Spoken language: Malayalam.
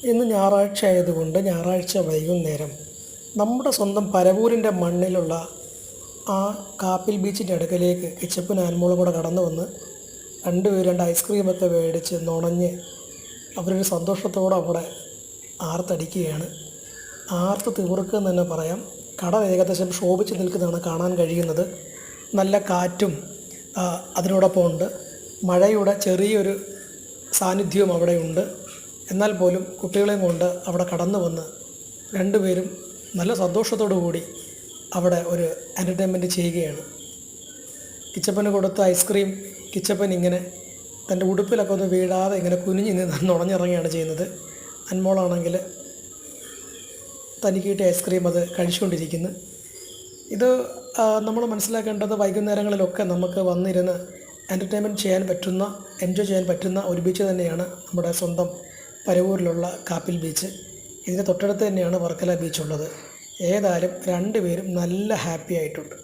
ഇന്ന് ഞായറാഴ്ച ആയതുകൊണ്ട് ഞായറാഴ്ച വൈകുന്നേരം നമ്മുടെ സ്വന്തം പരവൂരിൻ്റെ മണ്ണിലുള്ള ആ കാപ്പിൽ ബീച്ചിൻ്റെ അടുക്കലേക്ക് കിച്ചപ്പനും ആൻമോളും കൂടെ കടന്നു വന്ന് രണ്ട് ഐസ്ക്രീമൊക്കെ മേടിച്ച് നുണഞ്ഞ് അവരൊരു സന്തോഷത്തോടെ അവിടെ ആർത്തടിക്കുകയാണ്. ആർത്ത് തീർക്കുമെന്ന് തന്നെ പറയാം. കട ഏകദേശം ശോഭിച്ച് നിൽക്കുന്നതാണ് കാണാൻ കഴിയുന്നത്. നല്ല കാറ്റും അതിനോടൊപ്പം ഉണ്ട്. മഴയുടെ ചെറിയൊരു സാന്നിധ്യവും അവിടെയുണ്ട്. എന്നാൽ പോലും കുട്ടികളെയും കൊണ്ട് അവിടെ കടന്നു വന്ന് രണ്ടുപേരും നല്ല സന്തോഷത്തോടു കൂടി അവിടെ ഒരു എൻ്റർടൈൻമെൻറ്റ് ചെയ്യുകയാണ്. കിച്ചപ്പന് കൊടുത്ത ഐസ്ക്രീം കിച്ചപ്പൻ ഇങ്ങനെ തൻ്റെ ഉടുപ്പിലൊക്കെ ഒന്ന് വീഴാതെ ഇങ്ങനെ കുനിഞ്ഞ് നിന്ന് നുണഞ്ഞിറങ്ങുകയാണ് ചെയ്യുന്നത്. അൻമോളാണെങ്കിൽ തനിക്ക് കിട്ടിയ ഐസ്ക്രീം അത് കഴിച്ചുകൊണ്ടിരിക്കുന്നു. ഇത് നമ്മൾ മനസ്സിലാക്കേണ്ടത് വൈകുന്നേരങ്ങളിലൊക്കെ നമുക്ക് വന്നിരുന്ന് എൻ്റർടൈൻമെൻറ്റ് ചെയ്യാൻ പറ്റുന്ന, എൻജോയ് ചെയ്യാൻ പറ്റുന്ന ഒരു ബീച്ച് തന്നെയാണ് നമ്മുടെ സ്വന്തം പരവൂരിലുള്ള കാപ്പിൽ ബീച്ച്. ഇതിന് തൊട്ടടുത്ത് തന്നെയാണ് വർക്കല ബീച്ചുള്ളത്. ഏതായാലും രണ്ടുപേരും നല്ല ഹാപ്പി ആയിട്ടുണ്ട്.